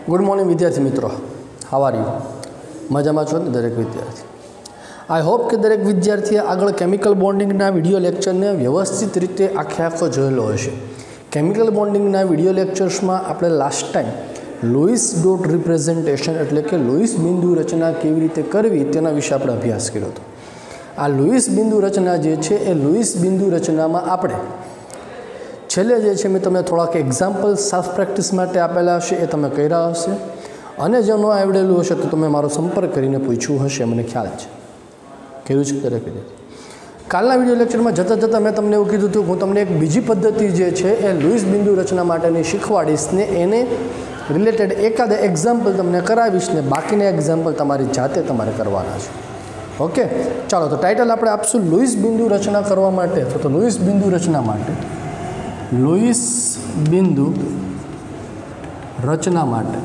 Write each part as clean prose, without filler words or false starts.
Good morning विद्यार्थी मित्रों, how are you? मजामां छो ने दरेक विद्यार्थी? आई होप कि दरेक विद्यार्थीए आगळ केमिकल बॉन्डिंगना विडियो लेक्चरने व्यवस्थित रीते आखे आखो जोयेलो हशे। केमिकल बॉन्डिंगना विडियो लेक्चर्समां आपणे last time Lewis dot representation एटले के लुईस बिंदु रचना केवी रीते करवी तेना विषे आपणे अभ्यास कर्यो हतो। आ लुईस बिंदु रचना जे छे ए लुईस बिंदु रचनामां आपणे छेल्ले जे छे मैं तमने थोड़ाक एक्जाम्पल सेल्फ प्रेक्टिस माटे आपेला हशे ए तमे कर्या हशे अने जो न आवडेलुं हशे तो तमे मारो संपर्क करीने पूछ्युं हशे, मने ख्याल छे कर्युं छे दरेक विद्यार्थी। कालना विडियो लेक्चरमां जता जता मैं तमने एवुं कीधुं हतुं हुं तमने एक बीजी पद्धति जे छे ए लुईस बिंदु रचना माटेनी शीखवाडीश ने एने रिलेटेड एकाद एक्जाम्पल तमने करावीश ने बाकीना एक्जाम्पल तमारी जाते तमारे करवाना छे। ओके, चलो तो टाइटल आपणे आपशुं लुईस बिंदु रचना करवा माटे तो लुईस बिंदु रचना माटे लुईस बिंदु रचना माटे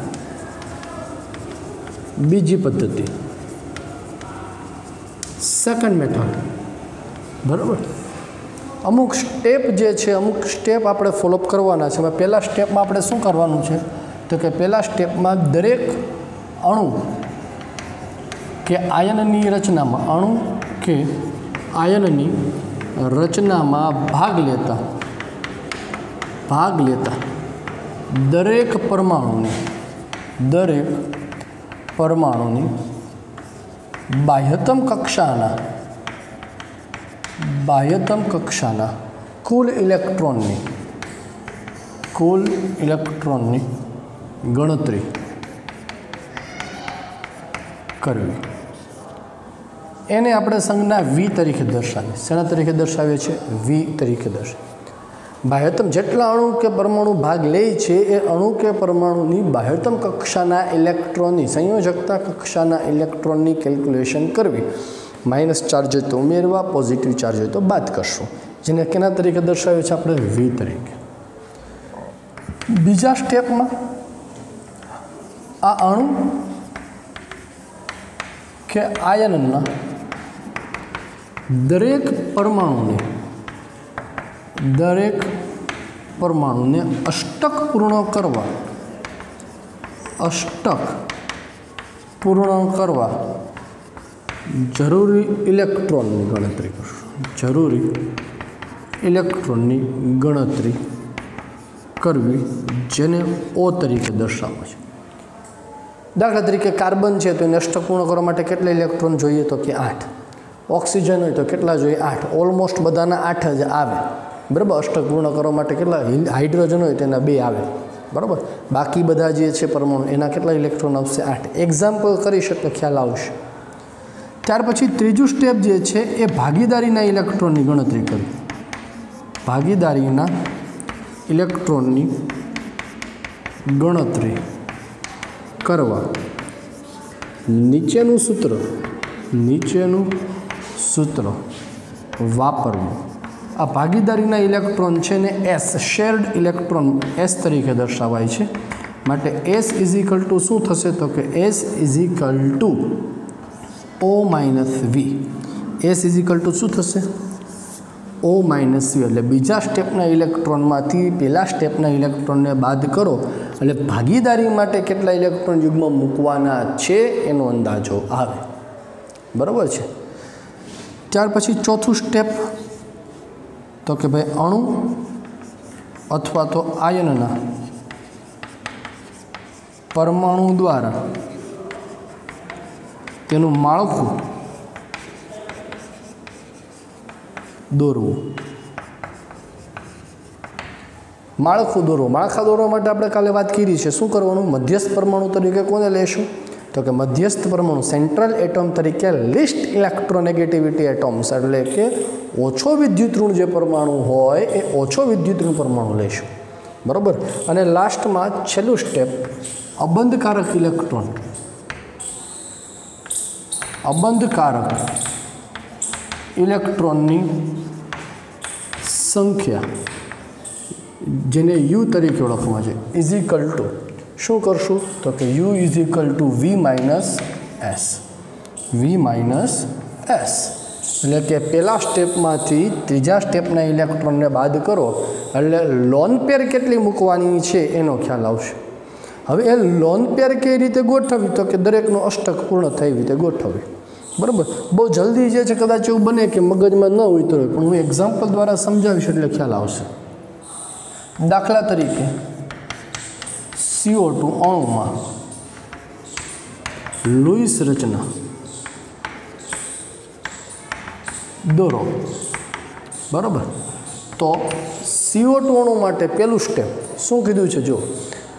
बीजी पद्धति सेकंड मेथड, बराबर। अमुक स्टेप जे छे अमुक स्टेप आपणे फॉलोअप करवाना छे। पहला स्टेप में आपणे शुं करवानुं छे तो कि पहला स्टेप में दरेक अणु के आयननी रचना में अणु के आयननी रचना में भाग लेता दरेक परमाणुनी बाह्यतम कक्षाना कुल इलेक्ट्रॉननी गणतरी करवी। एने आपणे संज्ञा वी तरीके दर्शावी। शेना तरीके दर्शावीए छे? वी तरीके दर्शावी। बाह्यतम जेटला अणु के परमाणु भाग ले छे ए अणु के परमाणुनी बाह्यतम कक्षाना इलेक्ट्रॉननी संयोजकता कक्षाना इलेक्ट्रॉननी केल्क्युलेशन करवी। माइनस चार्ज तो उमेरवा, पॉजिटिव चार्ज हो तो बाद करशुं, जेने केना तरीके दर्शाव्युं छे आपणे? वी तरीके। बीजा स्टेप में आ अणु के आयनना दरेक परमाणुने अष्टक पूर्ण करवा जरूरी इलेक्ट्रॉननी गणतरी करवी, जेने ओ तरीके दर्शावे छे। दाखला तरीके कार्बन है तो अष्टक पूर्ण करवा माटे केटला इलेक्ट्रॉन जोईए तो कि 8। ऑक्सिजन हो तो केटला जोईए? 8। ऑलमोस्ट बधाना 8 ज आवे, बराबर। अष्टक पूर्ण करवा माटे केटला? हाइड्रोजन हो तो एना 2 आवे, बराबर। बाकी बधा जे छे परमाणु एना केटला इलेक्ट्रॉन आवशे? 8। एक्जाम्पल करीश तो ख्याल आवशे। त्यार पछी त्रीजું स्टेप जे छे ए भागीदारीना इलेक्ट्रॉननी गणतरी करवी। भागीदारीना इलेक्ट्रॉननी गणतरी करवा नीचेનું सूत्र वापरવું। आ भागीदारीना इलेक्ट्रॉन छे ने एस शेर्ड इलेक्ट्रॉन एस तरीके दर्शावाय छे। माटे एस इज इक्वल टू शुं थशे तो कि S is equal to O minus V. S is equal to शुं थशे? O minus V. एटले बीजा स्टेपना इलेक्ट्रॉन मांथी पहला स्टेपना इलेक्ट्रॉन ने बाद करो एटले भागीदारी माटे केटला इलेक्ट्रॉन युग्म मूकवाना छे एनो अंदाजो आवे, बराबर छे। त्यार पछी चौथું स्टेप तो कि भाई अणु अथवा तो आयनना परमाणु द्वारा तेनु माळखुं दौरवुं। माळखुं दौरवुं, माळखा दौरवा माटे आपणे काले वात करी छे। शुं करवानुं? मध्यस्थ परमाणु तरीके कोने लेशुं तो कि मध्यस्थ परमाणु सेंट्रल एटम तरीके लिस्ट इलेक्ट्रोनेगेटिविटी एटम्स एटले के ओछो विद्युत ऋण जे परमाणु होय ए ओछो विद्युत ऋण परमाणु लेशुं, बराबर। अने लास्ट में छेल्लुं स्टेप अबंधकारक इलेक्ट्रॉननी संख्या जेने यू तरीके ओळखवामां छे इज इक्वल टू शुं करशुं तो कि U is equal to V minus S. એટલે કે પહેલા સ્ટેપમાંથી ત્રીજા સ્ટેપના ઇલેક્ટ્રોનને બાદ કરો એટલે લોન પેર કેટલી મૂકવાની છે એનો ખ્યાલ આવશે। હવે એ લોન પેર કઈ રીતે ગોઠવવી, તો કે દરેકનું અષ્ટક પૂર્ણ થાય એવી રીતે ગોઠવવી, બરાબર. બહુ જલ્દી જે છે કદાચ એવું બને કે મગજમાં ન ઉતરે, પણ હું એક્ઝામ્પલ દ્વારા સમજાવીશ એટલે ખ્યાલ આવશે. દાખલા તરીકે CO2 અણુમાં લુઈસ રચના દોરો, બરાબર. તો CO2 અણુ માટે પહેલું સ્ટેપ શું કીધું છે? જો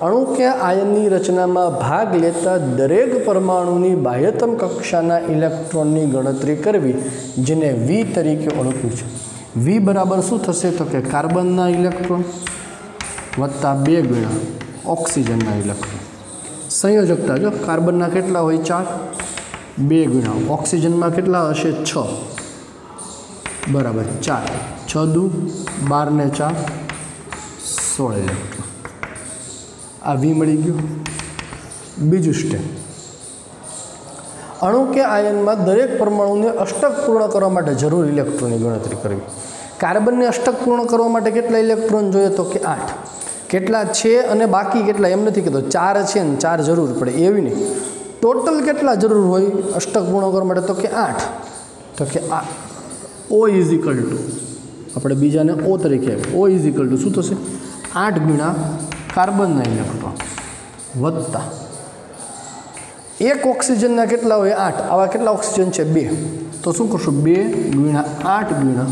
અણુ કે આયનની રચનામાં ભાગ લેતા દરેક પરમાણુની બાહ્યતમ કક્ષાના ઇલેક્ટ્રોનની ગણતરી કરવી, જેને V તરીકે ઓળખ્યું છે. V બરાબર શું થશે? તો કે કાર્બનના ઇલેક્ટ્રોન વત્તા 2 ગણા ઓક્સિજનના ઇલેક્ટ્રોન. સંયોજકતા જો કાર્બનના કેટલા હોય? 4. 2 ગણા ઓક્સિજનમાં કેટલા હશે? 6 બરાબર 4. 6 દુ 12 ને 4 16 ઇલેક્ટ્રોન. આ V મળી ગયું. બીજું સ્ટેપ, અણુ કે આયનમાં દરેક પરમાણુને અષ્ટક પૂર્ણ કરવા માટે જરૂર ઇલેક્ટ્રોનની ગણતરી કરવી. કાર્બનને અષ્ટક પૂર્ણ કરવા માટે કેટલા ઇલેક્ટ્રોન જોઈએ? તો કે 8. કેટલા છે અને બાકી કેટલા એમ નથી કહેતો. 4 છે ને 4 જરૂર પડે એવી નહીં. ટોટલ કેટલા જરૂર હોય અષ્ટક પૂર્ણ કરવા માટે? તો કે 8. તો કે O ઇઝ ઇક્વલ ટુ, આપણે બીજાને O તરીકે O ઇઝ ઇક્વલ ટુ શું થશે? 8 ગુણ્યા કાર્બનના ઇલેક્ટ્રોન વત્તા 1 ઓક્સિજનના કેટલા હોય? 8. આવા કેટલા ઓક્સિજન છે? 2. તો શું કરશું? 2 ગુણ્યા 8 ગુણ્યા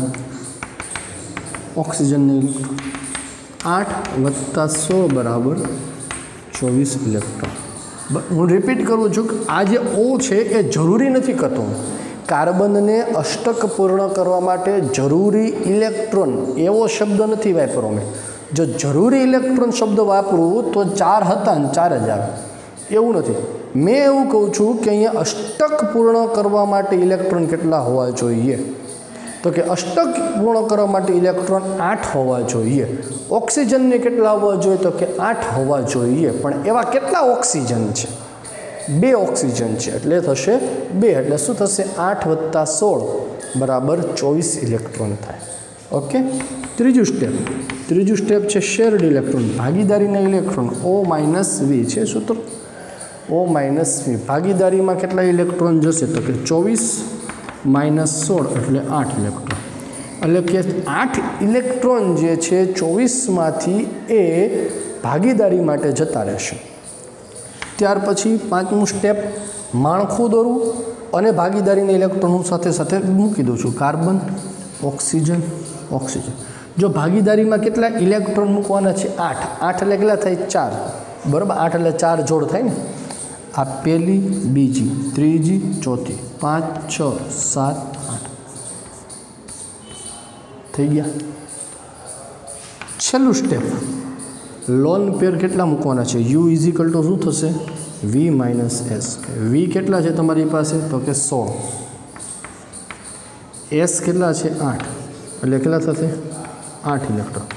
ઓક્સિજનના ઇલેક્ટ્રોન 8 વત્તા 16 બરાબર 24 ઇલેક્ટ્રોન. હું રિપીટ કરું છું કે આ જે O છે એ જરૂરી નથી કરતો. કાર્બનને અષ્ટક પૂર્ણ કરવા માટે જરૂરી ઇલેક્ટ્રોન એવો શબ્દ નથી વાપરવો મેં. જો જરૂરી ઇલેક્ટ્રોન શબ્દ વાપરું તો 4 હતા ને 4 જ આવે, એવું નથી. મેં એવું કહું છું કે અહીંયા અષ્ટક પૂર્ણ કરવા માટે ઇલેક્ટ્રોન કેટલા હોવા જોઈએ? તો કે અષ્ટક પૂર્ણ કરવા માટે ઇલેક્ટ્રોન 8 હોવા જોઈએ. ઓક્સિજનને કેટલા હોવા જોઈએ? તો કે 8 હોવા જોઈએ. પણ એવા કેટલા ઓક્સિજન છે? 2 ઓક્સિજન છે એટલે થશે 2. એટલે શું થશે? 8 વત્તા 16 બરાબર 24 ઇલેક્ટ્રોન થાય. ઓકે. ત્રીજું સ્ટેપ છે શેર્ડ ઇલેક્ટ્રોન, ભાગીદારીના ઇલેક્ટ્રોન. O માઇનસ V છે સૂત્ર. O માઇનસ V ભાગીદારીમાં કેટલા ઇલેક્ટ્રોન જશે? તો કે 24 માઇનસ 16 એટલે 8 ઇલેક્ટ્રોન. એટલે કે 8 ઇલેક્ટ્રોન જે છે 24માંથી એ ભાગીદારી માટે જતા રહેશે. ત્યાર પછી 5મું સ્ટેપ, માળખું દોરવું અને ભાગીદારીના ઇલેક્ટ્રોન હું સાથે સાથે મૂકી દઉં છું. Carbon, oxygen, oxygen. જો ભાગીદારીમાં કેટલા ઇલેક્ટ્રોન મૂકવાના છે? 8. 8 એટલે કેટલા થાય? 4. બરાબર. 8 એટલે 4 જોડ થાય ને. આ પહેલી, બીજી, ત્રીજી, ચોથી, 5, 6, 7, 8 થઈ ગયા. છેલ્લું સ્ટેપ, લોન પેર કેટલા મૂકવાના છે? U ઇઝ ઇક્વલ ટુ શું થશે? V minus S. V કેટલા છે તમારી પાસે? તો કે 16. S કેટલા છે? 8. એટલે કેટલા થશે? 8 ઇલેક્ટ્રોન.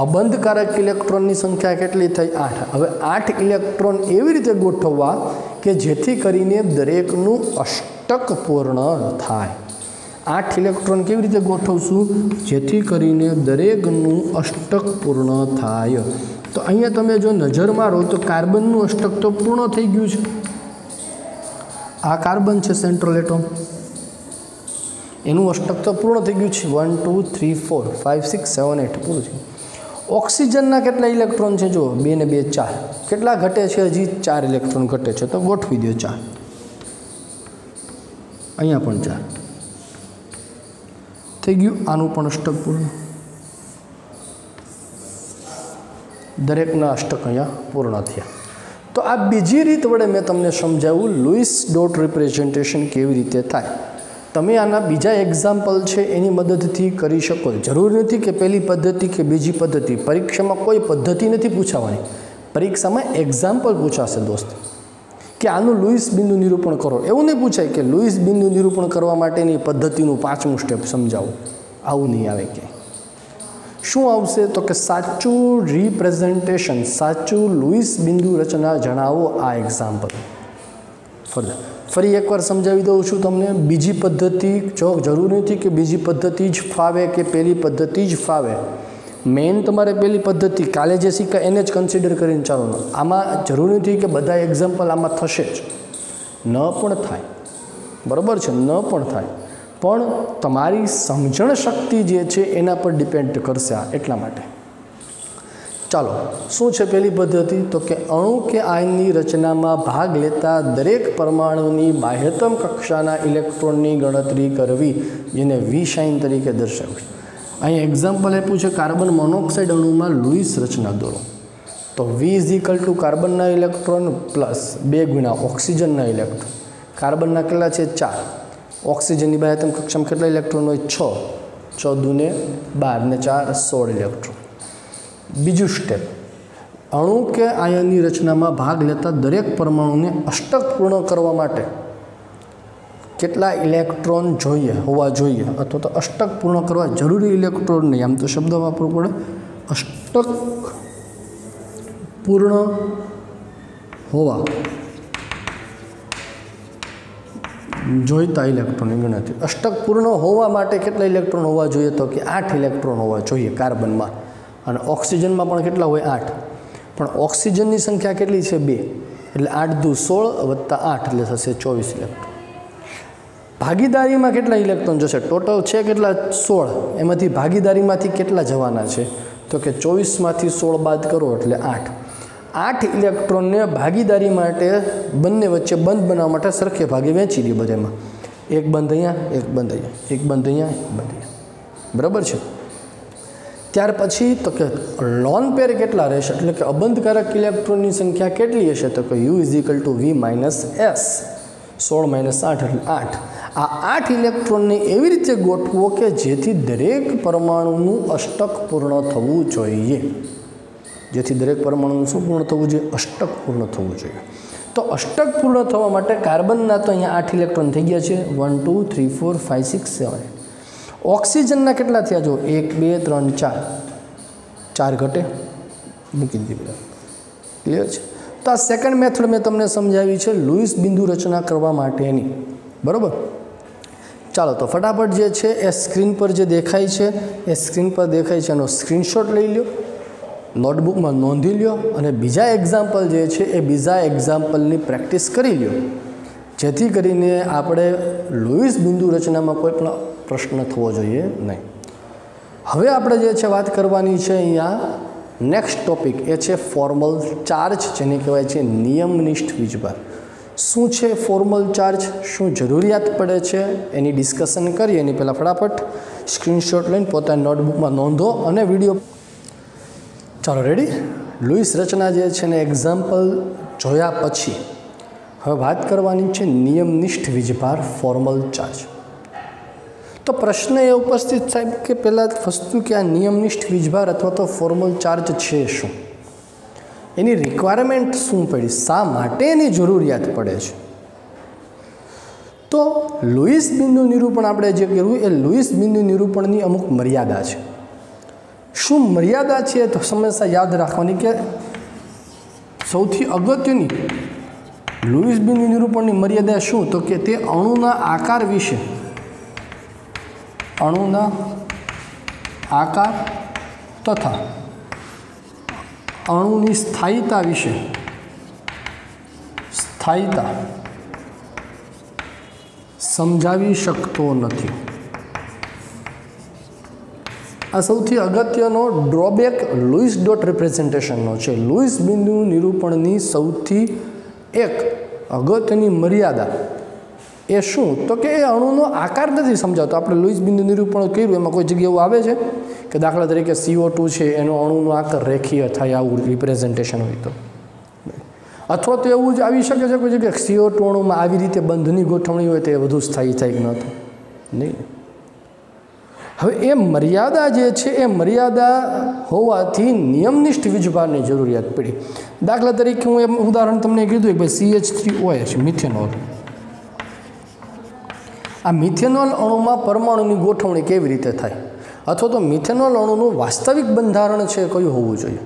અબંધકારક ઇલેક્ટ્રોનની સંખ્યા કેટલી થઈ? 8. હવે 8 ઇલેક્ટ્રોન એવી રીતે ગોઠવવા કે જેથી કરીને દરેકનું અષ્ટક પૂર્ણ થાય. 8 ઇલેક્ટ્રોન કેવી રીતે ગોઠવશું? જેથી કરીને દરેકનું અષ્ટક પૂર્ણ થાય. તો અહીંયા તમે જો નજર મારો તો કાર્બનનું અષ્ટક તો પૂર્ણ થઈ ગયું છે. આ કાર્બન છે સેન્ટ્રલ એટોમ, એનું અષ્ટક તો પૂર્ણ થઈ ગયું છે. 1 2 3 4 5 6 7 8 પૂરું છે. ઓક્સિજનના કેટલા ઇલેક્ટ્રોન છે? જો 2 ને 2 4. કેટલા ઘટે છે? હજી 4 ઇલેક્ટ્રોન ઘટે છે. તો ગોઠવી દો 4. અહીંયા પણ 4 થઈ ગયું. આનું પણ અષ્ટક પૂર્ણ. દરેકના અષ્ટક અહીંયા પૂર્ણ થયા. તો આ બીજી રીત વડે મેં તમને સમજાવ્યું લુઈસ ડોટ રિપ્રેઝન્ટેશન કેવી રીતે થાય. તમે આના બીજા એક્ઝામ્પલ છે એની મદદથી કરી શકો. જરૂરી નથી કે પહેલી પદ્ધતિ કે બીજી પદ્ધતિ. પરીક્ષામાં કોઈ પદ્ધતિ નથી પૂછાવાની. પરીક્ષામાં એક્ઝામ્પલ પૂછાશે દોસ્ત, કે આનું લુઈસ બિંદુ નિરૂપણ કરો. એવું નહીં પૂછાય કે લુઈસ બિંદુ નિરૂપણ કરવા માટેની પદ્ધતિનું 5મું સ્ટેપ સમજાવો. આવું નહીં આવે. કે શું આવશે? તો કે સાચું રિપ્રેઝન્ટેશન, સાચું લુઈસ બિંદુ રચના જણાવો. આ એક્ઝામ્પલ ફરી એકવાર સમજાવી દઉં છું તમને. બીજી પદ્ધતિ જો જરૂરી નથી કે બીજી પદ્ધતિ જ ફાવે કે પહેલી પદ્ધતિ જ ફાવે. મેઇન તમારે પેલી પદ્ધતિ કાલે જે શીખા એને જ કન્સિડર કરીને ચાલો. આમાં જરૂરી નથી કે બધા એક્ઝામ્પલ આમાં થશે જ, ન પણ થાય, બરાબર છે, ન પણ થાય, પણ તમારી સમજણ શક્તિ જે છે એના પર ડિપેન્ડ કરશે આ. એટલા માટે ચાલો, શું છે પહેલી પદ્ધતિ? તો કે અણુ કે આયનની રચનામાં ભાગ લેતા દરેક પરમાણુની બાહ્યતમ કક્ષાના ઇલેક્ટ્રોનની ગણતરી કરવી, જેને વી સાઇન તરીકે દર્શાવવી. અહીં એક્ઝામ્પલ આપ્યું છે કાર્બન મોનોક્સાઇડ અણુમાં લુઈસ રચના દોરો. તો વી ઇઝ ઇક્વલ ટુ કાર્બનના ઇલેક્ટ્રોન પ્લસ 2 ગુણ્યા ઓક્સિજનના ઇલેક્ટ્રોન. કાર્બનના કેટલા છે? 4. ઓક્સિજનની બાહ્યતમ કક્ષામાં કેટલા ઇલેક્ટ્રોન હોય? 6. 6 દૂને 12 ને 4 16 ઇલેક્ટ્રોન. બીજું સ્ટેપ, અણુ કે આયનની રચનામાં ભાગ લેતા દરેક પરમાણુને અષ્ટક પૂર્ણ કરવા માટે કેટલા ઇલેક્ટ્રોન હોવા જોઈએ, અથવા તો અષ્ટક પૂર્ણ કરવા જરૂરી ઇલેક્ટ્રોન નહીં, આમ તો શબ્દ વાપરવો પડે, અષ્ટક પૂર્ણ હોવા જોઈતા ઇલેક્ટ્રોનની ગણતરી. અષ્ટક પૂર્ણ હોવા માટે કેટલા ઇલેક્ટ્રોન હોવા જોઈએ? તો કે 8 ઇલેક્ટ્રોન હોવા જોઈએ કાર્બનમાં. અને ઓક્સિજનમાં પણ કેટલા હોય? 8. પણ ઓક્સિજનની સંખ્યા કેટલી છે? 2. એટલે 8 દુ 16 વત્તા 8 એટલે થશે 24 ઇલેક્ટ્રોન. ભાગીદારીમાં કેટલા ઇલેક્ટ્રોન જશે? ટોટલ છે કેટલા? 16. એમાંથી ભાગીદારીમાંથી કેટલા જવાના છે? તો કે 24માંથી 16 બાદ કરો એટલે 8. 8 ઇલેક્ટ્રોનને ભાગીદારી માટે બંને વચ્ચે બંધ બનાવવા માટે સરખે ભાગે વહેંચી દે બધામાં. એક બંધ અહીંયા, એક બંધ અહીંયા, એક બંધ અહીંયા, એક બંધ અહીંયા, બરાબર છે. ત્યાર પછી તો કે લોન પેર કેટલા રહેશે, એટલે કે અબંધકારક ઇલેક્ટ્રોનની સંખ્યા કેટલી હશે? તો કે U is equal to V minus S. 16 minus 8 એટલે 8. આ 8 ઇલેક્ટ્રોનને એવી રીતે ગોઠવો કે જેથી દરેક પરમાણુનું અષ્ટક પૂર્ણ થવું જોઈએ. જેથી દરેક પરમાણુનું શું પૂર્ણ થવું જોઈએ? અષ્ટક પૂર્ણ થવું જોઈએ. તો અષ્ટક પૂર્ણ થવા માટે કાર્બનના તો અહીંયા 8 ઇલેક્ટ્રોન થઈ ગયા છે. 1 2 3 4 5 6 7. ઓક્સિજનના કેટલા થયા? જો 1 2 3 4. 4 ઘટે, મૂકી દીધી. ક્લિયર છે? તો આ સેકન્ડ મેથડ મેં તમને સમજાવી છે લુઈસ બિંદુ રચના કરવા માટેની, બરાબર. ચાલો તો ફટાફટ જે છે એ સ્ક્રીન પર જે દેખાય છે એ સ્ક્રીન પર દેખાય છે એનો સ્ક્રીનશોટ લઈ લો, નોટબુકમાં નોંધી લો, અને બીજા એક્ઝામ્પલ જે છે એ બીજા એક્ઝામ્પલની પ્રેક્ટિસ કરી લો, જેથી કરીને આપણે લુઈસ બિંદુ રચનામાં કોઈ પણ પ્રશ્ન થવો જોઈએ નહીં. હવે આપણે જે છે વાત કરવાની છે અહીંયા નેક્સ્ટ ટોપિક, એ છે ફોર્મલ ચાર્જ, જેને કહેવાય છે નિયમનિષ્ઠ વીજભાર. શું છે ફોર્મલ ચાર્જ, શું જરૂરિયાત પડે છે, એની ડિસ્કશન કરીએ. એની પહેલાં ફટાફટ સ્ક્રીનશોટ લઈને પોતાની નોટબુકમાં નોંધો અને વિડીયો. ચાલો રેડી. લુઈસ રચના જે છે ને એક્ઝામ્પલ જોયા પછી હવે વાત કરવાની છે નિયમનિષ્ઠ વીજભાર, ફોર્મલ ચાર્જ. તો પ્રશ્ન એ ઉપસ્થિત થાય કે પહેલાં વસ્તુ કે આ નિયમનિષ્ઠ વીજભાર અથવા તો ફોર્મલ ચાર્જ છે શું, એની રિક્વાયરમેન્ટ શું પડી, શા માટે એની જરૂરિયાત પડે છે. તો લુઈસ બિંદુ નિરૂપણ આપણે જે કર્યું એ લુઈસ બિંદુ નિરૂપણની અમુક મર્યાદા છે. શું મર્યાદા છે તો હંમેશા યાદ રાખવાની કે સૌથી અગત્યની લુઈસ બિંદુ નિરૂપણની મર્યાદા શું, તો કે તે અણુના આકાર વિશે, અણુના આકાર તથા અણુની સ્થાયીતા વિશે સમજાવી શકતો નથી. આ સૌથી અગત્યનો ડ્રોબેક લુઈસ ડોટ રિપ્રેઝન્ટેશનનો છે. લુઈસ બિંદુ નિરૂપણની સૌથી એક અગત્યની મર્યાદા એ શું, તો કે એ અણુનો આકાર નથી સમજાવતો. આપણે લુઈસ બિંદુ નિરૂપણ કર્યું એમાં કોઈ જગ્યાએ એવું આવે છે કે દાખલા તરીકે CO2 છે એનો અણુનો આકાર રેખીય થાય, આવું રિપ્રેઝન્ટેશન હોય તો, અથવા તો એવું જ આવી શકે છે કોઈ જગ્યાએ CO2 અણુમાં આવી રીતે બંધની ગોઠવણી હોય તો એ વધુ સ્થાયી થાય કે ન થાય, નહીં. હવે એ મર્યાદા જે છે એ મર્યાદા હોવાથી નિયમનિષ્ઠ વીજભારની જરૂરિયાત પડી. દાખલા તરીકે હું એમ ઉદાહરણ તમને કીધું કે ભાઈ CH3OH મિથેનોલ. આ મિથેનોલ અણુમાં પરમાણુની ગોઠવણી કેવી રીતે થાય, અથવા તો મિથેનોલ અણુનું વાસ્તવિક બંધારણ છે કયું હોવું જોઈએ.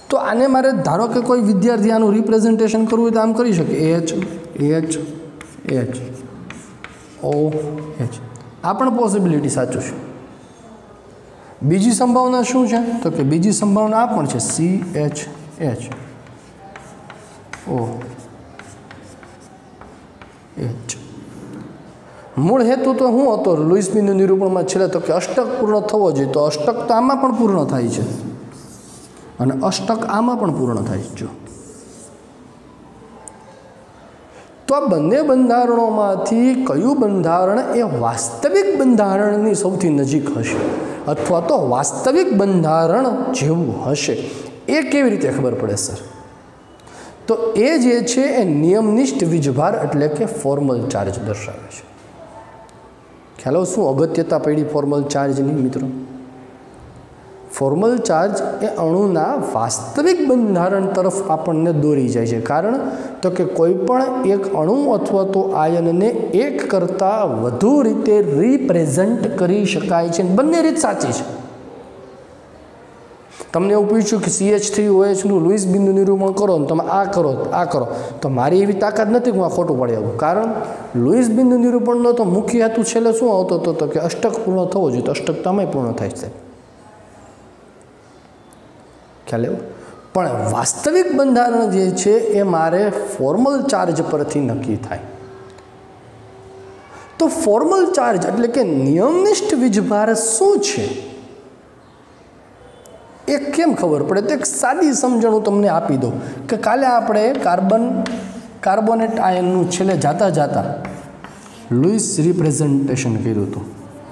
તો આને મારે ધારો કે કોઈ વિદ્યાર્થી આનું રિપ્રેઝન્ટેશન કરવું હોય તો આમ કરી શકે, HHOH. આ પણ પોસિબિલિટી સાચું છે. बीजी संभावना शू है तो कि बीजी संभावना आ पण छे CH OH। मूल हेतु तो हूँ तो लुईस बिंदु निरूपण में छेल्ले तो कि अष्टक पूर्ण थवो जोईए तो अष्टक तो आमां पण पूर्ण थाय छे अने अष्टक आमां पण पूर्ण थाय छे। तो आ बंने बंधारणोमांथी कयुं बंधारण ए वास्तविक बंधारणनी सौथी नजीक हशे अथवा तो वास्तविक बंधारण जेवुं हशे ए केवी रीते खबर पड़े सर? तो ए जे छे ए नियमनिष्ठ वीजभार एटले के फॉर्मल चार्ज दर्शावे छे। ख्याल शू अगत्यता पड़ी फॉर्मल चार्जनी मित्रों? फॉर्मल चार्ज ए अणुना वास्तविक बंधारण तरफ आपने दौरी जाए छे। कारण तो कि कोईपण एक अणु अथवा तो आयन ने एक करता वधु रीते रिप्रेजेंट करी शकाय छे। बंने रीत साची छे। तमने एवुं पूछ्युं कि CH3OH નું लुईस बिंदु निरूपण करो ने तमे आ करो तो मारी एवी ताकत नथी कि आ खोटुं पड़ी आव्युं। कारण लुईस बिंदु निरूपणनो तो मुख्य हेतु छेल्ले शुं आवतो तो कि अष्टक पूर्ण थवो जोईए तो अष्टक तो आमांय पूर्ण थाय छे। ख्याल आव्यो? पण वास्तविक बंधारण जे छे ए मारे फॉर्मल चार्ज परथी नक्की थाय। तो फॉर्मल चार्ज एटले के नियमनिष्ठ वीजभार शुं छे एक केम खबर पड़े? तो एक सादी समझण हूँ तमने आपी दो कि काले आपणे कार्बोनेट आयननु छेल्ले जाता जाता लुईस रिप्रेजेंटेशन कर्युं हतुं,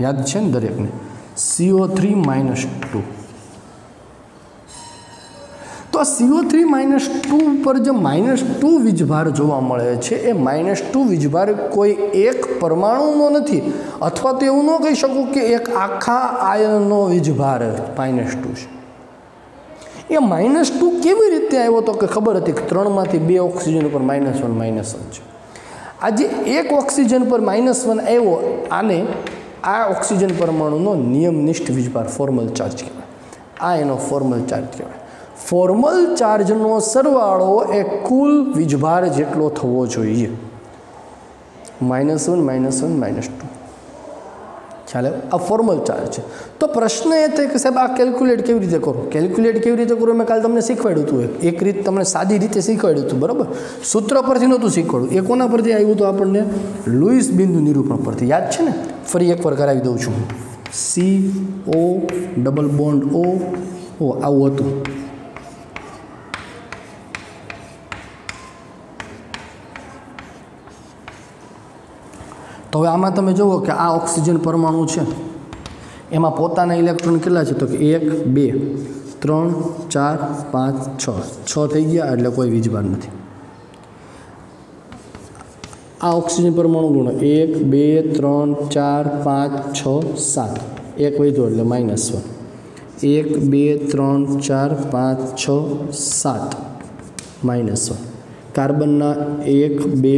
याद छे ने दरेकने? CO3-2। तो आ CO3-2 पर जो -2 वीजभार जोवा मळे छे ए -2 वीजभार कोई एक परमाणुनो नथी अथवा तो एवुं न कही शकूं कि एक आखा आयननो वीजभार -2 छे। ए -2 केवी रीते आव्यो तो कि खबर हती कि 3 मांथी 2 ऑक्सीजन पर -1 छे। आज एक ऑक्सीजन पर -1 आव्यो आने आ ऑक्सीजन परमाणुनो नियमनिष्ठ वीजभार फॉर्मल चार्ज कहेवाय। आ एनो फॉर्मल चार्ज कहेवाय। फॉर्मल चार्जनो सरवाळो ए कुल वीजभार जेटलो थवो जोईए -1 -2। ख्याल आ फॉर्मल चार्ज है। तो प्रश्न ए थे कि साहब आ केल्क्युलेट केवी रीते करो? केल्क्युलेट केवी रीते करो मैं काल तमने शीखवाड्युं हतुं। एक रीत तमने सादी रीते शीखवाड्युं हतुं, बराबर? सूत्र परथी नहोतुं शीखवाड्युं। ए कोना परथी आव्युं हतुं आपणने? लुईस बिंदु निरूपण परथी। याद छे ने? फरी एकवार करावी दઉં છું। CO डबल बॉन्ड O आवुं हतुं। तो हवे आमां तमे जुओ कि आ ऑक्सीजन परमाणु छे एमां पोताना इलेक्ट्रॉन केटला छे तो कि 1 2 3 4 5 6 थई गया एटले कोई वीजभार नथी। आ ऑक्सीजन परमाणु गुण 1 2 3 4 5 6 7 एक वध्यो एटले -1 1 2 3 4 5 6 7 -1 कार्बनना 1 2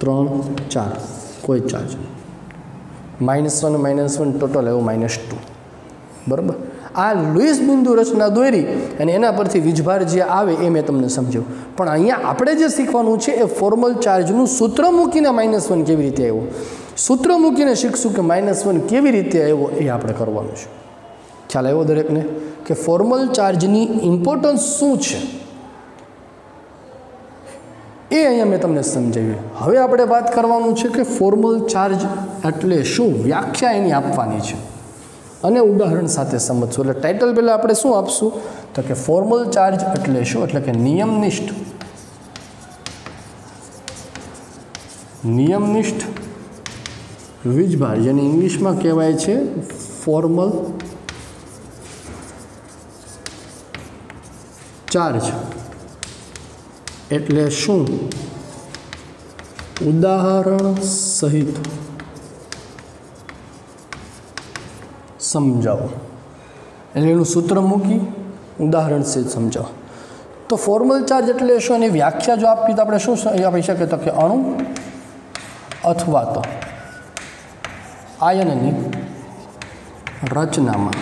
3 4 कोई चार्ज -1 टोटल एवं -2 बराबर। आ लुईस बिंदु रचना दोरी अने एना परथी वीजभार जे आवे ए मैं तमने समझाव्युं। पण अहींया आपणे जे शीखवानुं छे ए फॉर्मल चार्जनुं सूत्र मूकीने -1 केवी रीते आव्यो, सूत्र मूकीने शीखशुं कि -1 केवी रीते आव्यो ए आपणे करवानुं छे। ख्याल आव्यो दरेकने कि फॉर्मल चार्जनी इम्पोर्टन्स शुं छे ए अहींया मैं तमने समजाव्युं। हवे आपणे वात करवानुं छे कि फॉर्मल चार्ज एटले शुं, व्याख्या एनी आपवानी छे अने उदाहरण साथे समजशुं। એટલે टाइटल पहेला आपणे शुं आपशुं तो कि फॉर्मल चार्ज एटले शुं, એટલે કે नियमनिष्ठ वीजभार जेने इंग्लिशमां कहेवाय छे फॉर्मल चार्ज एटले शुं उदाहरण सहित समझाओ। એટલે એનું સૂત્ર મૂકી ઉદાહરણ સહિત સમજાવો। તો ફોર્મલ ચાર્જ એટલે શું એની વ્યાખ્યા જો આપી તો આપણે શું આપી શકીએ તો કે અણુ અથવા તો આયનની રચનામાં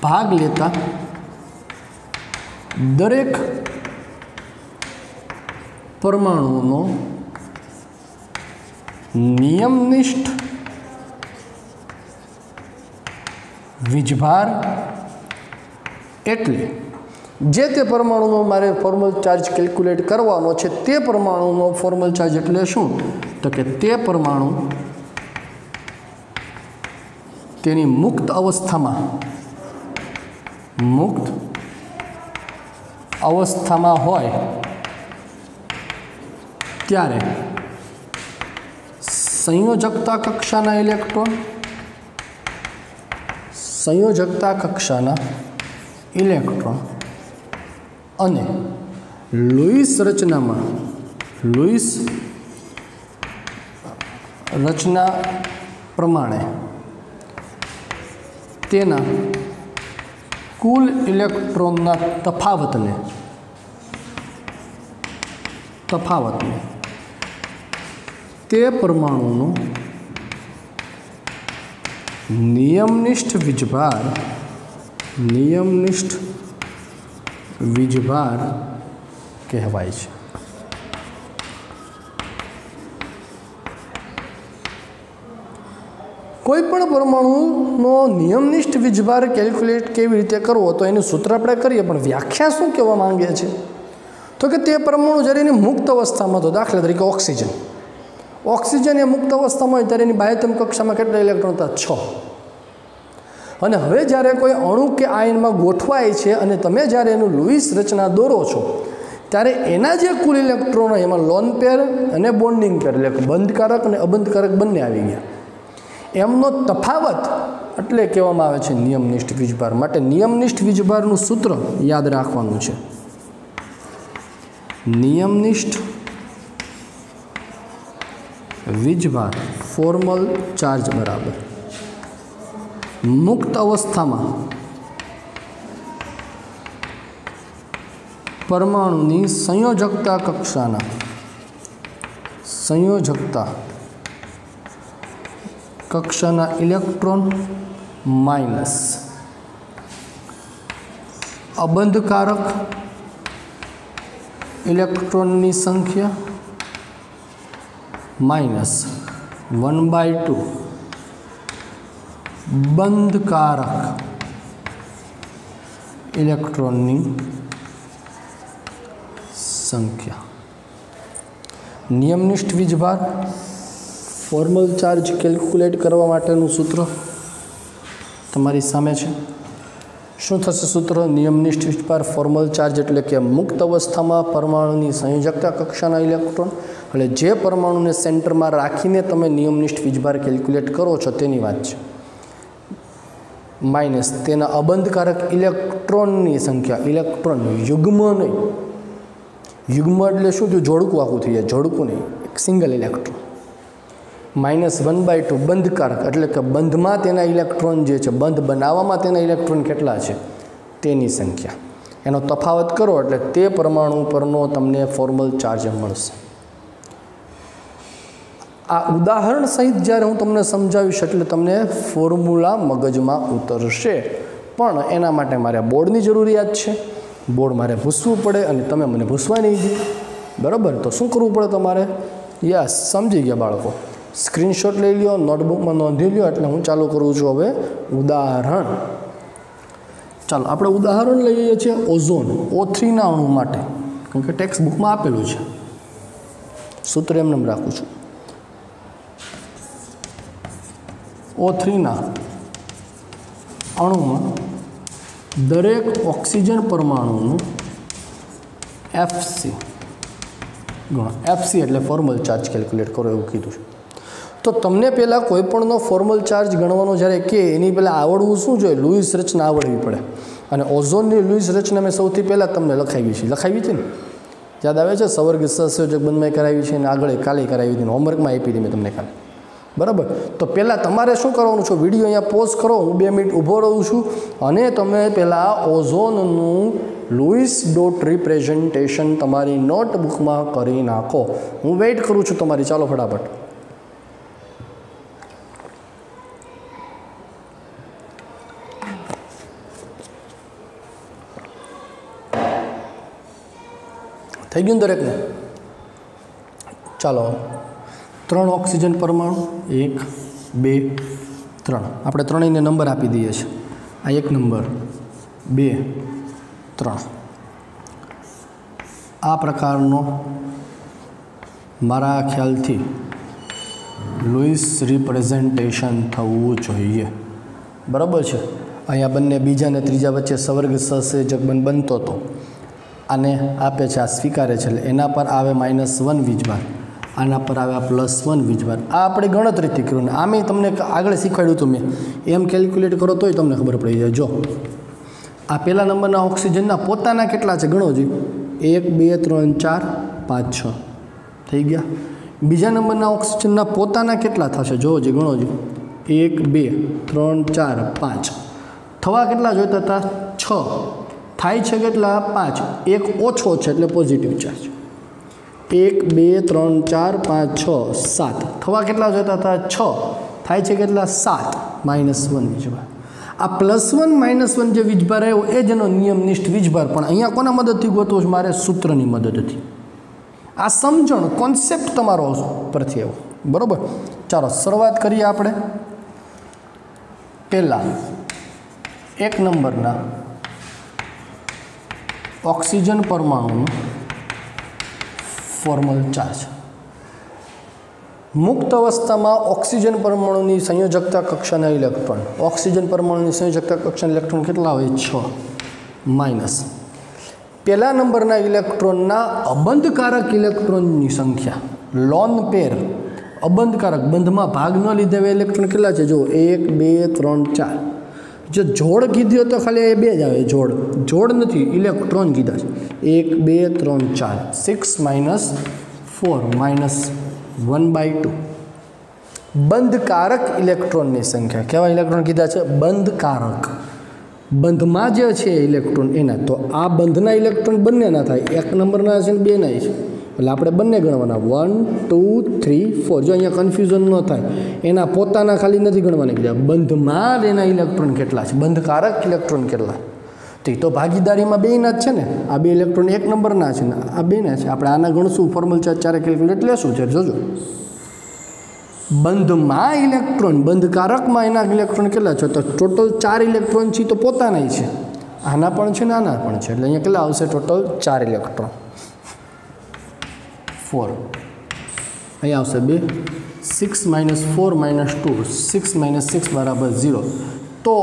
ભાગ લેતા દરેક પરમાણુનો નિયમનિષ્ઠ વીજભાર એટલે જે તે પરમાણુનો મારે ફોર્મલ ચાર્જ કેલ્ક્યુલેટ કરવાનો છે તે પરમાણુનો ફોર્મલ ચાર્જ એટલે શું? તો કે તે પરમાણુ તેની મુક્ત અવસ્થામાં હોય ત્યારે સંયોજકતા કક્ષાના ઇલેક્ટ્રોન અને લુઈસ રચના પ્રમાણે તેના કુલ ઇલેક્ટ્રોનના તફાવતને તે પરમાણુનો નિયમનિષ્ઠ વીજભાર કહેવાય છે. કોઈ પણ પરમાણુનો નિયમનિષ્ઠ વીજભાર કેલ્ક્યુલેટ કેવી રીતે કરવો તો એનું સૂત્ર આપણે કરીએ, પણ વ્યાખ્યા શું કહેવા માંગે છે? તો કે તે પરમાણુ જ્યારે એની મુક્ત અવસ્થામાં, તો દાખલા તરીકે ઓક્સિજન એ મુક્ત અવસ્થામાં હોય ત્યારે એની બાહ્યતમ કક્ષામાં કેટલા ઇલેક્ટ્રોન હતા? 6. અને હવે જ્યારે કોઈ અણુ કે આયનમાં ગોઠવાય છે અને તમે જ્યારે એનું લુઈસ રચના દોરો છો ત્યારે એના જે કુલ ઇલેક્ટ્રોન હોય એમાં લોન પેર અને બોન્ડિંગ પેર એટલે બંધકારક અને અબંધકારક બંને આવી ગયા. એમનો તફાવત એટલે કહેવામાં આવે છે નિયમનિષ્ઠ વીજભાર. માટે નિયમનિષ્ઠ વીજભારનું સૂત્ર યાદ રાખવાનું છે. નિયમનિષ્ઠ વીજભાર ફોર્મલ ચાર્જ બરાબર મુક્ત અવસ્થામાં પરમાણુની સંયોજકતા કક્ષાના ઇલેક્ટ્રોન માઇનસ અબંધકારક ઇલેક્ટ્રોનની સંખ્યા માઇનસ 1/2 બંધકારક ઇલેક્ટ્રોનની સંખ્યા. નિયમનિષ્ઠ વીજભાર ફોર્મલ ચાર્જ કેલ્ક્યુલેટ કરવા માટેનું સૂત્ર તમારી સામે છે. શું થશે સૂત્ર? નિયમનિષ્ઠ વીજભાર ફોર્મલ ચાર્જ એટલે કે મુક્ત અવસ્થામાં પરમાણુની સંયોજકતા કક્ષાના ઇલેક્ટ્રોન, એટલે જે પરમાણુને સેન્ટરમાં રાખીને તમે નિયમનિષ્ઠ વીજભાર કેલ્ક્યુલેટ કરો છો તેની વાત છે, માઇનસ તેના અબંધકારક ઇલેક્ટ્રોનની સંખ્યા. ઇલેક્ટ્રોન યુગ્મ નહીં, યુગ્મ એટલે શું થયું? જોડકું આખું થઈ જાય, જોડકું નહીં, એક સિંગલ ઇલેક્ટ્રોન. માઇનસ 1/2 બંધકારક એટલે કે બંધમાં તેના ઇલેક્ટ્રોન જે છે, બંધ બનાવવામાં તેના ઇલેક્ટ્રોન કેટલા છે તેની સંખ્યા. એનો તફાવત કરો એટલે તે પરમાણુ પરનો તમને ફોર્મલ ચાર્જ મળશે. આ ઉદાહરણ સહિત જ્યારે હું તમને સમજાવીશ એટલે તમને ફોર્મ્યુલા મગજમાં ઉતરશે, પણ એના માટે મારે બોર્ડની જરૂરિયાત છે. બોર્ડ મારે ભૂસવું પડે અને તમે મને ભૂસવા નહીં દે, બરાબર? તો શું કરવું પડે તમારે? યસ, સમજી ગયા બાળકો. સ્ક્રીનશોટ લઈ લ્યો, નોટબુકમાં નોંધી લ્યો. એટલે હું ચાલુ કરું છું હવે ઉદાહરણ. ચાલો આપણે ઉદાહરણ લઈએ છીએ ઓઝોન O3ના અણુ માટે, કારણ કે ટેક્સ્ટ બુકમાં આપેલું છે. સૂત્ર એમને રાખું છું. O3ના અણુમાં દરેક ઓક્સિજન પરમાણુનું FC ગણો. FC એટલે ફોર્મલ ચાર્જ કેલ્ક્યુલેટ કરો એવું કીધું છે. તો તમને પહેલાં કોઈપણનો ફોર્મલ ચાર્જ ગણવાનો જ્યારે કે એની પહેલાં આવડવું શું જોઈએ? લુઈસ રચના આવડવી પડે. અને ઓઝોનની લુઈસ રચના મેં સૌથી પહેલાં તમને લખાવી છે ને? યાદ આવે છે? સવર્ગ સહસંયોજક બંધમાં કરાવી છે અને આગળ કાલે કરાવી હતી, હોમવર્કમાં આપી હતી મેં તમને કાલે, બરાબર? તો પહેલાં તમારે શું કરવાનું છે? વિડીયો અહીંયા પોઝ કરો, હું 2 મિનિટ ઊભો રહું છું અને તમે પહેલાં ઓઝોનનું લુઈસ ડોટ રિપ્રેઝન્ટેશન તમારી નોટબુકમાં કરી નાખો. હું વેઇટ કરું છું તમારી. ચાલો ફટાફટ. થઈ ગયું દરેકને? ચાલો, 3 ઓક્સિજન પરમાણુ, 1 2 3. આપણે ત્રણેયને નંબર આપી દઈએ છીએ. आ 1 नंबर 2 3 आ प्रकारनो मारा ख्यालथी लुईस रिप्रेजेंटेशन थवुं जोईए। बराबर है। अहींया बंने बीजा ने त्रीजा वच्चे सवर्ग ससेजक बनतो तो आने आपे छे, आ स्वीकारे छे, एना पर आवे -1 वीजभार, आना पर आवे +1 वीजभार। आ आपणे गणतरीथी कर्युं, आमे तमने आगळ शीखवाड्युं तुं मैं, एम केल्क्युलेट करो तोय तमने खबर पड़ी जाय। जो आ पहेला नंबरना ऑक्सिजनना पोताना केटला छे गणो जी, 1 2 3 4 5 6 थई गया। बीजा नंबरना ऑक्सिजनना पोताना केटला थशे जो जी, गणो जी, 1 2 3 4 5 थवा केटला जोईता हता 6 थाय छे केटला 5, एक ओछो छे એટલે पॉजिटिव चार्ज। 1 2 3 4 5 6 7 थवा केटला जोईता हता 6 थाय छे केटला 7 -1 वीजभार। आ +1 -1 जे वीजभार आव्यो ए जेनो नियमनिष्ठ वीजभार, पण अहींया कोना मददथी गोतवो छे मारे? सूत्रनी मददथी। आ समझण कॉन्सेप्ट तमारो परथी आव्यो। बरोबर। चालो शरूआत करीए आपणे। पहेला 1 नंबरना ऑक्सिजन परमाणु फॉर्मल चार्ज। मुक्त अवस्था में ऑक्सिजन परमाणु संयोजकता कक्षाना इलेक्ट्रॉन, ऑक्सिजन परमाणु संयोजकता कक्षा इलेक्ट्रॉन केटला होय? 6 माइनस पहला नंबरना इलेक्ट्रॉनना अबंधकारक इलेक्ट्रॉननी संख्या, लोन पेर अबंधकारक बंध में भाग न लीधे इलेक्ट्रॉन केटला छे? जो 1 2 3 4। जो जोड़ कीधो तो खाली 2 ज आवे, जोड़ जोड़ नहीं, इलेक्ट्रॉन कीधा छे 1 2 3 4 6 -4 -1/2। बंधकारक इलेक्ट्रॉन की संख्या, केवा इलेक्ट्रॉन कीधा छे? बंधकारक, बंध में जे छे इलेक्ट्रॉन एना, तो आ बंधना इलेक्ट्रॉन बंनेना थाय, 1 नंबरना छे 2 ना छे, એટલે આપણે બંને ગણવાના 1 2 3 4। જો અહીંયા કન્ફ્યુઝન ન થાય, એના પોતાના ખાલી નથી ગણવાના કીધા, બંધમાં એના ઇલેક્ટ્રોન કેટલા છે, બંધકારક ઇલેક્ટ્રોન કેટલા, તો ભાગીદારીમાં બેના જ છે ને, આ 2 ઇલેક્ટ્રોન 1 નંબરના છે ને આ 2 ના છે। આપણે આના ગણશું, ફોર્મલ ચાર્જ 4 કેલ્ક્યુલેટ લેશું છે। જોજો બંધમાં ઇલેક્ટ્રોન, બંધકારકમાં એના ઇલેક્ટ્રોન કેટલા છે? તો ટોટલ 4 ઇલેક્ટ્રોન છે, તો પોતાના છે, આના પણ છે ને આના પણ છે, એટલે અહીંયા કેટલા આવશે? Total 4 electron 4। અહીં આવશે 2 6 -4 -2 6 - 6 बराबर 0। तो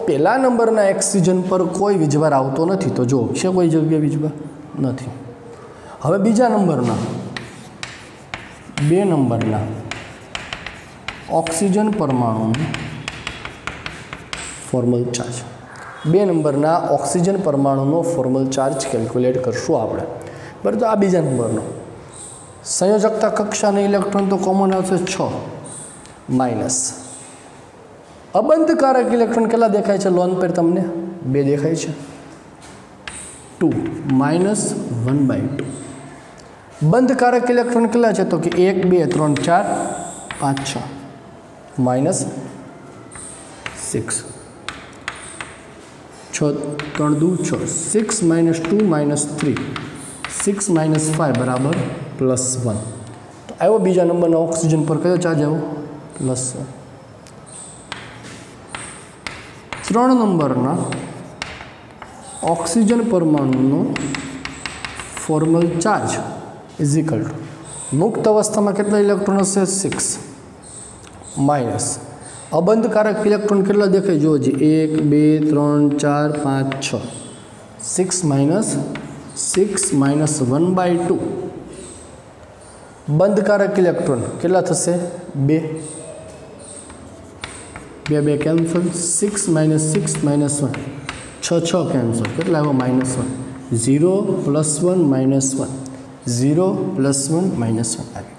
पहला नंबरना ऑक्सिजन पर कोई वीजभार आवतो नथी, तो जो છે કોઈ જગ્યાએ વીજભાર નથી। હવે બીજા નંબરના 2 નંબરના ऑक्सिजन परमाणु फॉर्मल चार्ज, 2 नंबरना ऑक्सिजन परमाणुनो फॉर्मल चार्ज केल्क्युलेट करशुं आपणे। बराबर। तो आ बीजा नंबरनो संयोजकता कक्षा ने इलेक्ट्रॉन तो कॉमन आवशे 6 माइनस अबंधकारक इलेक्ट्रॉन केटला देखाय छे? लोन पेर तमने 2 देखाय छे, 2 -1/2। बंधकारक इलेक्ट्रॉन केटला छे? तो कि 1 2 3 4 5 6 -6 6 3 2 6 6 -2 -3 6 -5 बराबर +1। तो आयो बीजा नंबरना ऑक्सिजन पर कयो चार्ज आयो? +1। 3 नंबरना ऑक्सिजन परमाणुनो formal charge is equal to मुक्त अवस्था में केटला इलेक्ट्रॉन हशे? 6 माइनस अबंधकारक इलेक्ट्रॉन केटला देखाय? जो जी 1 2 3 4 5 6 6 -1/2। बंधकारक इलेक्ट्रॉन केटला थशे? 2 2 कैंसल, 6 -6 -1 6 6 कैंसल, केटला आव्यो? -1 0 +1 -1 0 +1 -1 आ गई।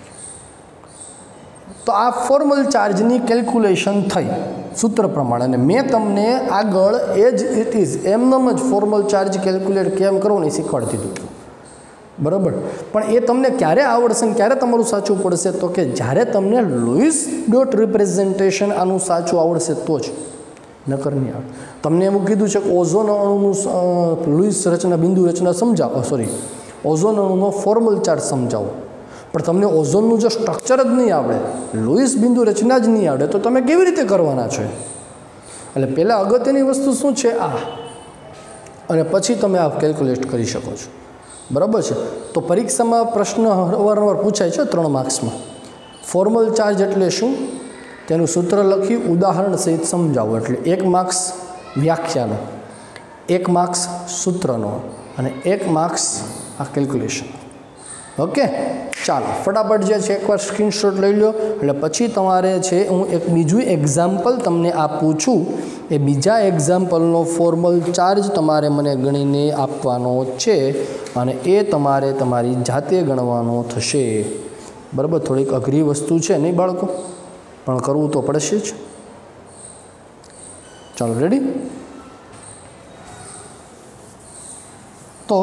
तो आ फॉर्मल चार्जनी केल्क्युलेशन थई सूत्र प्रमाणे, अने मैं तमने आगळ एज इट इज एमनेम ज फॉर्मल चार्ज केल्क्युलेट केम करवुं ए शीखवाडी दीधुं हतुं। बराबर। पण ए तमने क्यारे आवडशे, क्यारे तमारुं साचुं पड़शे? तो कि ज्यारे तमने लुईस डॉट रिप्रेजेंटेशन आनुं साचुं आवडशे तो ज, नकर नहीं आवडे। तमने एवुं कीधुं छे के ओझोन अणुनुं लुईस रचना बिंदु रचना समजावो, सॉरी ओझोन अणुनो फॉर्मल चार्ज समजावो, पण तमने ओझोननुं जो स्ट्रक्चर ज नहीं आवडे, लुईस बिंदु रचना ज नहीं आवडे, तो तमे केवी रीते करवाना छो? એટલે પહેલાં અગત્યની વસ્તુ શું છે આ, અને પછી તમે આ કેલ્ક્યુલેટ કરી શકો છો, બરાબર છે. તો પરીક્ષામાં પ્રશ્ન અવારનવાર પૂછાય છે 3 માર્ક્સમાં. ફોર્મલ ચાર્જ એટલે શું, તેનું સૂત્ર લખી ઉદાહરણ સહિત સમજાવો. એટલે 1 માર્ક્સ વ્યાખ્યાનો, 1 માર્ક્સ સૂત્રનો અને 1 માર્ક્સ આ કેલ્ક્યુલેશન. ઓકે, ચાલો ફટાફટ જે છે એકવાર સ્ક્રીનશોટ લઈ લો. એટલે પછી તમારે છે હું એક બીજું એક્ઝામ્પલ તમને આપું છું, એ બીજા એક્ઝામ્પલનો ફોર્મલ ચાર્જ તમારે મને ગણીને આપવાનો છે અને એ તમારે તમારી જાતે ગણવાનો થશે, બરાબર. થોડીક અઘરી વસ્તુ છે નહીં બાળકો, પણ કરવું તો પડશે જ. ચાલો રેડી. તો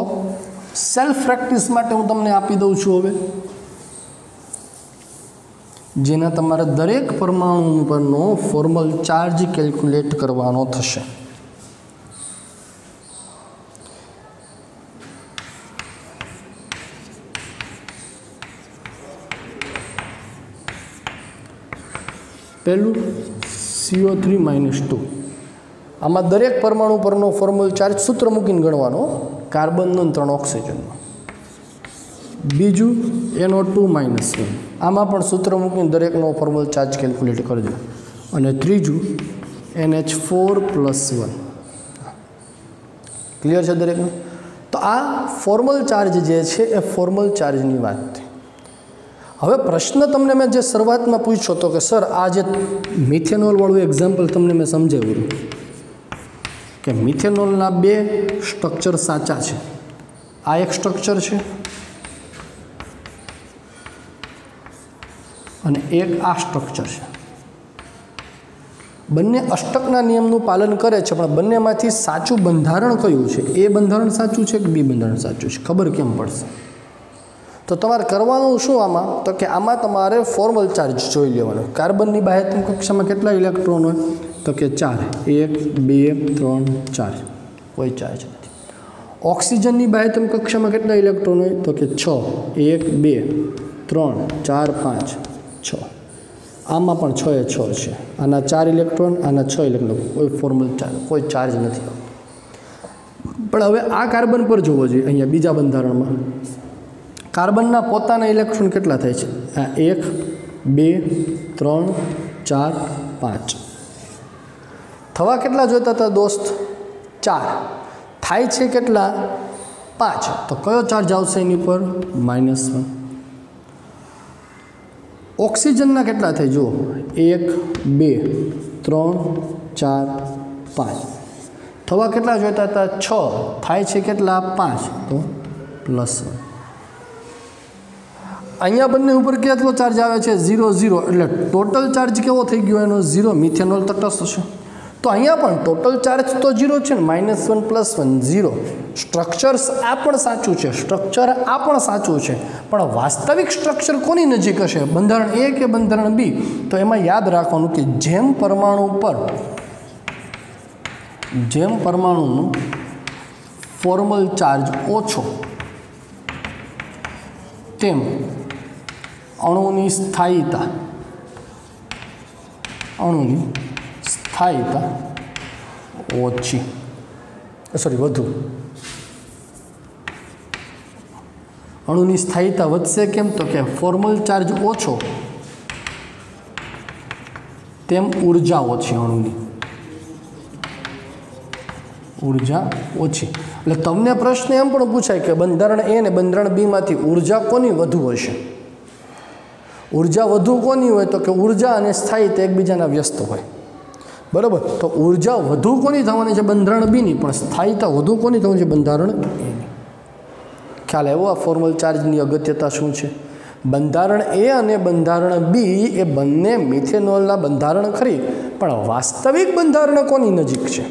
સેલ્ફ પ્રેક્ટિસ માટે હું તમને આપી દઉં છું હવે, જેના તમારે દરેક પરમાણુ પરનો ફોર્મલ ચાર્જ કેલ્ક્યુલેટ કરવાનો થશે. પહેલું CO3-2. આમાં દરેક પરમાણુ પરનો ફોર્મલ ચાર્જ સૂત્ર મૂકીને ગણવાનો, કાર્બનનો 3 ઓક્સિજનનો. બીજું NO2-1, આમાં પણ સૂત્ર મૂકીને દરેકનો ફોર્મલ ચાર્જ કેલ્ક્યુલેટ કરજો. અને ત્રીજું NH4+1. ક્લિયર છે દરેકને? તો આ ફોર્મલ ચાર્જ જે છે એ ફોર્મલ ચાર્જની વાત થઈ. હવે પ્રશ્ન તમને મેં જે શરૂઆતમાં પૂછ્યો હતો કે સર આ જે મિથેનોલવાળું એક્ઝામ્પલ તમને મેં સમજાવ્યું કે મિથેનોલના 2 સ્ટ્રક્ચર સાચા છે. આ એક સ્ટ્રક્ચર છે અને એક આ સ્ટ્રક્ચર છે. બંને અષ્ટકના નિયમનું પાલન કરે છે, પણ બંનેમાંથી સાચું બંધારણ કયું છે? એ બંધારણ સાચું છે કે બી બંધારણ સાચું છે, ખબર કેમ પડશે? તો તમારે કરવાનું શું આમાં, તો કે આમાં તમારે ફોર્મલ ચાર્જ જોઈ લેવાનો. કાર્બનની બાહ્યતમ કક્ષામાં કેટલા ઇલેક્ટ્રોન હોય? તો કે 4. 1 2 3 4, કોઈ ચાર્જ નથી. ઓક્સિજનની બાહ્યતમ કક્ષામાં કેટલા ઇલેક્ટ્રોન હોય? તો કે 6. 1 2 3 4 5 6. આમાં પણ 6 એ 6 છે. આના 4 ઇલેક્ટ્રોન, આના 6 ઇલેક્ટ્રોન, કોઈ ફોર્મલ ચાર્જ, કોઈ ચાર્જ નથી આવતો. પણ હવે આ કાર્બન પર જોવો જોઈએ. અહીંયા બીજા બંધારણમાં કાર્બનના પોતાના ઇલેક્ટ્રોન કેટલા થાય છે? આ 1 2 3 4 5. થવા કેટલા જોઈતા હતા દોસ્ત? 4. થાય છે કેટલા? 5. તો કયો ચાર્જ આવશે એની પર? -1. ઓક્સિજનના કેટલા થાય જુઓ? 1 2 3 4 5. થવા કેટલા જોઈતા હતા? 6. થાય છે કેટલા? 5. તો +1. અહીંયા બંને ઉપર કેટલો ચાર્જ આવે છે? 0 0. એટલે ટોટલ ચાર્જ કેવો થઈ ગયો એનો? 0. મિથેનોલ તટસ્થ છે. તો અહીંયા પણ ટોટલ ચાર્જ તો 0 છે ને, -1 +1 0. સ્ટ્રક્ચર્સ આ પણ સાચું છે, સ્ટ્રક્ચર આ પણ સાચું છે, પણ વાસ્તવિક સ્ટ્રક્ચર કોની નજીક હશે? બંધારણ A કે બંધારણ B? તો એમાં યાદ રાખવાનું કે જેમ પરમાણુનો ફોર્મલ ચાર્જ ઓછો, તેમ અણુની સ્થાયીતા ઓછી, વધુ. અણુની સ્થાયીતા વધશે. કેમ? તો કે ફોર્મલ ચાર્જ ઓછો તેમ ઉર્જા ઓછી, અણુની ઉર્જા ઓછી. એટલે તમને પ્રશ્ન એમ પણ પૂછાય કે બંધારણ A અને બંધારણ B માંથી ઉર્જા કોની વધુ હશે? ઉર્જા વધુ કોની હોય? તો કે ઉર્જા અને સ્થાયીતા એકબીજાના વ્યસ્ત હોય, બરાબર. તો ઉર્જા વધુ કોની થવાની છે? બંધારણ B ની. પણ સ્થાયીતા વધુ કોની થવાની છે? બંધારણ A ની. ખ્યાલ આવ્યો આ ફોર્મલ ચાર્જની અગત્યતા શું છે? બંધારણ A અને બંધારણ B એ બંને મિથેનોલના બંધારણ ખરી, પણ વાસ્તવિક બંધારણ કોની નજીક છે?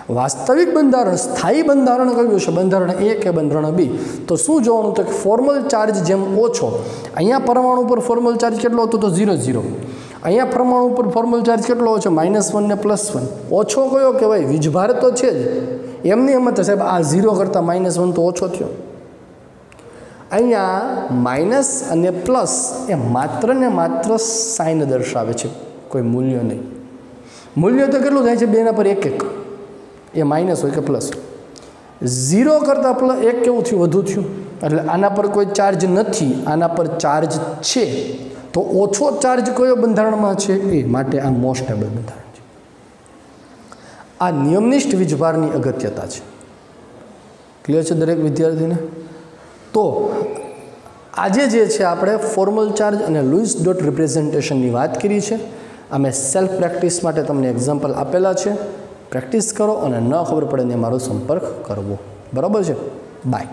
વાસ્તવિક બંધારણ, સ્થાયી બંધારણ કયું છે? બંધારણ A કે બંધારણ B? તો શું જોવાનું? તો કે ફોર્મલ ચાર્જ જેમ ઓછો, અહીંયા પરમાણુ પર ફોર્મલ ચાર્જ કેટલો હતો? તો 0 0. અહીંયા પરમાણુ પર ફોર્મલ ચાર્જ કેટલો છે? -1 ને +1. ઓછો કયો કહેવાય? વીજભાર તો છે જ. એમની એમ જ સાહેબ આ 0 કરતાં -1 તો ઓછો થયો. અહીંયા માઇનસ અને પ્લસ એ માત્ર ને માત્ર સાઇન દર્શાવે છે, કોઈ મૂલ્ય નહીં. મૂલ્ય તો કેટલું થાય છે? 2 પર 1 1, એ માઇનસ હોય કે પ્લસ? 0 કરતાં પ્લસ 1 કેવું થયું? વધુ થયું. એટલે આના પર કોઈ ચાર્જ નથી, આના પર ચાર્જ છે. તો ઓછો ચાર્જ કયો બંધારણમાં છે? એ માટે આ મોસ્ટ સ્ટેબલ બંધારણ છે. આ નિયમનિષ્ઠ વીજભારની અગત્યતા છે. ક્લિયર છે દરેક વિદ્યાર્થીને? તો આજે જે છે આપણે ફોર્મલ ચાર્જ અને લૂઇસ ડોટ રિપ્રેઝન્ટેશનની વાત કરી છે. અમે સેલ્ફ પ્રેક્ટિસ માટે તમને એક્ઝામ્પલ આપેલા છે. પ્રેક્ટિસ કરો અને ન ખબર પડે ને મારો સંપર્ક કરવો. બરાબર છે? બાય.